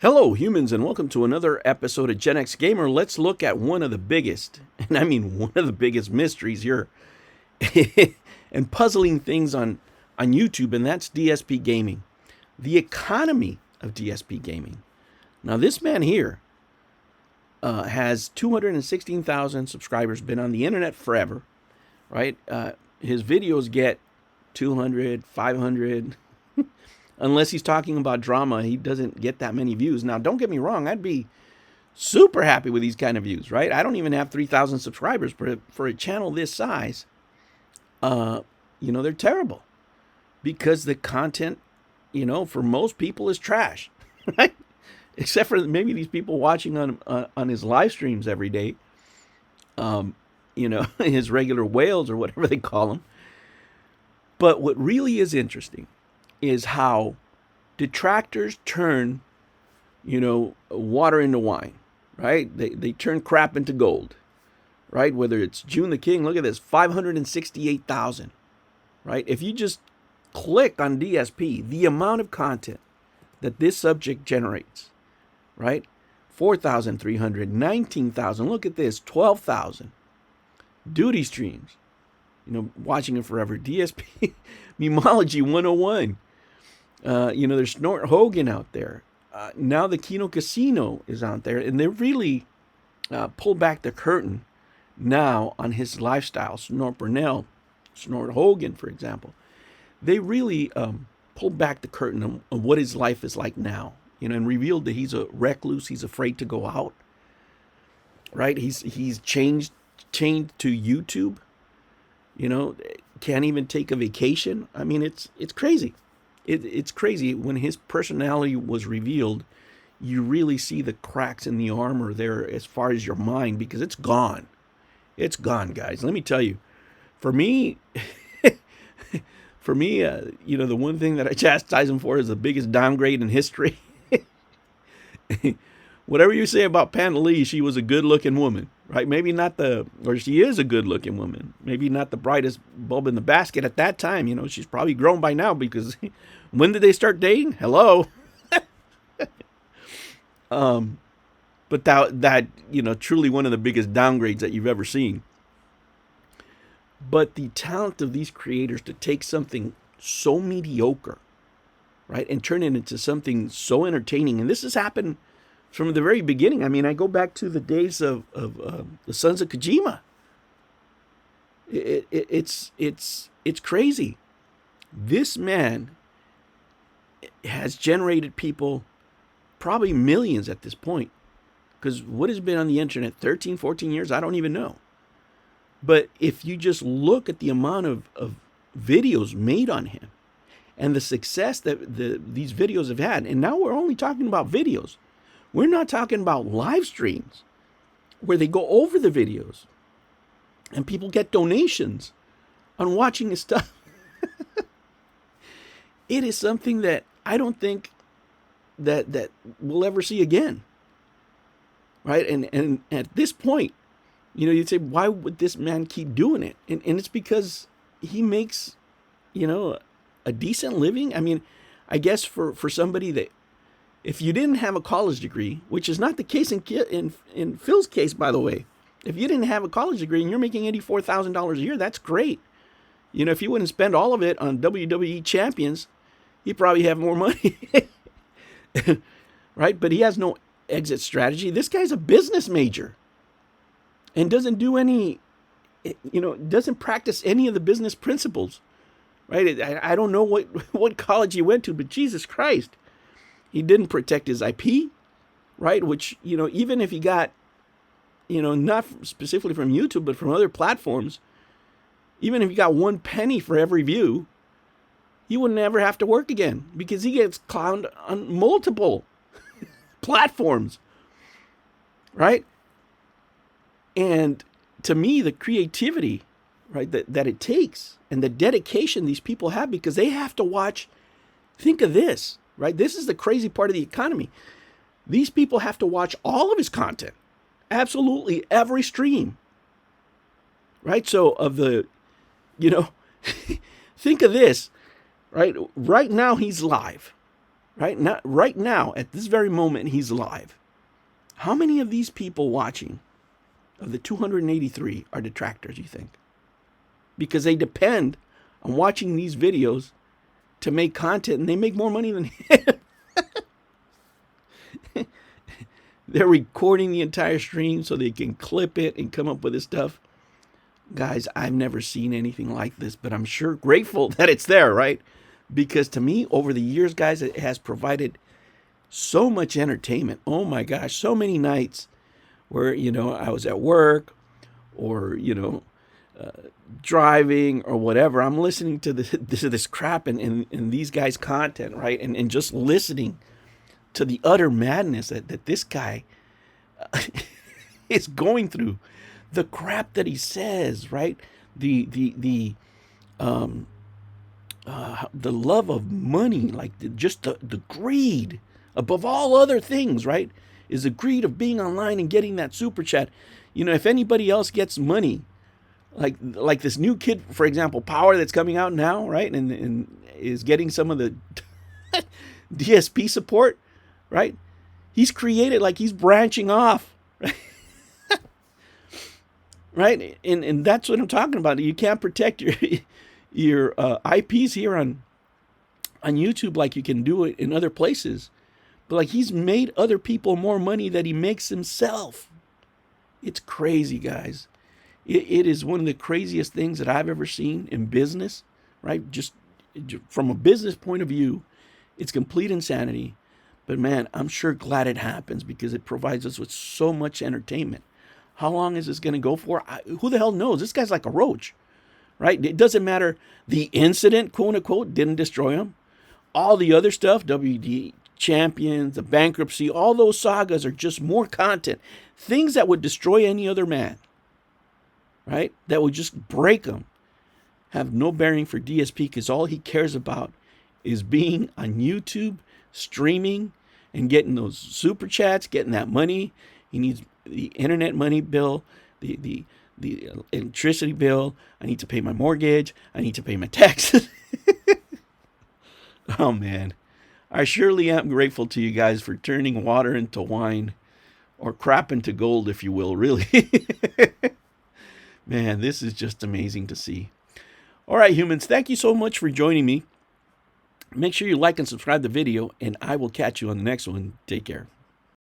Hello, humans, and welcome to another episode of Gen X Gamer. Let's look at one of the biggest, and I mean one of the biggest mysteries here, and puzzling things on YouTube, and that's DSP gaming, the economy of DSP gaming. Now, this man here has 216,000 subscribers, been on the internet forever, right? His videos get 200, 500. Unless he's talking about drama, he doesn't get that many views. Now, don't get me wrong, I'd be super happy with these kind of views, right? I don't even have 3,000 subscribers for a channel this size. They're terrible because the content, for most people is trash, right? Except for maybe these people watching on his live streams every day, his regular whales or whatever they call them. But what really is interesting is how detractors turn, water into wine, right? They turn crap into gold, right? Whether it's June the King, look at this, 568,000, right? If you just click on DSP, the amount of content that this subject generates, right? 4,300, 19,000, look at this, 12,000. Duty streams, watching it forever. DSP, Memology 101. There's Snort Hogan out there. Now the Kino Casino is out there, and they really pulled back the curtain now on his lifestyle. Snort Burnell, Snort Hogan, for example. They really pulled back the curtain on what his life is like now, and revealed that he's a recluse. He's afraid to go out, right? He's chained to YouTube, can't even take a vacation. I mean, it's crazy. It's crazy. When his personality was revealed, you really see the cracks in the armor there as far as your mind, because it's gone. It's gone, guys. Let me tell you, for me, the one thing that I chastise him for is the biggest downgrade in history. Whatever you say about Panda Lee, she was a good-looking woman, right? Maybe not she is a good-looking woman. Maybe not the brightest bulb in the basket at that time. She's probably grown by now, because when did they start dating? Hello. But that truly one of the biggest downgrades that you've ever seen. But the talent of these creators to take something so mediocre, right, and turn it into something so entertaining, and this has happened from the very beginning. I mean, I go back to the days of the Sons of Kojima. It's crazy. This man has generated people, probably millions at this point, because what has been on the internet 13, 14 years, I don't even know. But if you just look at the amount of videos made on him and the success that these videos have had, and now we're only talking about videos. We're not talking about live streams where they go over the videos and people get donations on watching his stuff. It is something that I don't think that we'll ever see again. Right? And at this point, you'd say, why would this man keep doing it? And it's because he makes, a decent living. I mean, I guess for somebody that, if you didn't have a college degree, which is not the case in Phil's case, by the way, if you didn't have a college degree and you're making $84,000 a year, that's great. If you wouldn't spend all of it on WWE champions, he'd probably have more money, right? But he has no exit strategy. This guy's a business major and doesn't do any, doesn't practice any of the business principles, right? I don't know what college he went to, but Jesus Christ. He didn't protect his IP, right? Which, even if he got, not specifically from YouTube, but from other platforms, even if he got 1 penny for every view, he would never have to work again, because he gets clowned on multiple platforms, right? And to me, the creativity, right, that it takes, and the dedication these people have, because they have to watch, think of this, right? This is the crazy part of the economy. These people have to watch all of his content, absolutely every stream, right? So of the, think of this, right? Right now he's live, right now, at this very moment, he's live. How many of these people watching, of the 283, are detractors, you think? Because they depend on watching these videos to make content, and they make more money than him. They're recording the entire stream so they can clip it and come up with this stuff. Guys, I've never seen anything like this, but I'm sure grateful that it's there, right? Because to me, over the years, guys, it has provided so much entertainment. Oh my gosh, so many nights where, I was at work or, driving or whatever. I'm listening to this crap and these guys' content, right? And just listening to the utter madness that this guy is going through, the crap that he says, right? The love of money, like just the greed above all other things, right? Is the greed of being online and getting that super chat. If anybody else gets money, like this new kid, for example, Power, that's coming out now, right? And is getting some of the DSP support, right? He's created, like he's branching off, right? Right? And that's what I'm talking about. You can't protect your IPs here on YouTube like you can do it in other places. But like he's made other people more money than he makes himself. It's crazy, guys. It is one of the craziest things that I've ever seen in business, right? Just from a business point of view, it's complete insanity. But man, I'm sure glad it happens because it provides us with so much entertainment. How long is this going to go for? Who the hell knows? This guy's like a roach, right? It doesn't matter. The incident, quote unquote, didn't destroy him. All the other stuff, WD Champions, the bankruptcy, all those sagas are just more content. Things that would destroy any other man, right? That would just break him, have no bearing for DSP because all he cares about is being on YouTube, streaming, and getting those super chats, getting that money. He needs the internet money bill, the electricity bill. I need to pay my mortgage. I need to pay my taxes. Oh, man. I surely am grateful to you guys for turning water into wine, or crap into gold, if you will, really. Man, this is just amazing to see. All right, humans, thank you so much for joining me. Make sure you like and subscribe the video, and I will catch you on the next one. Take care.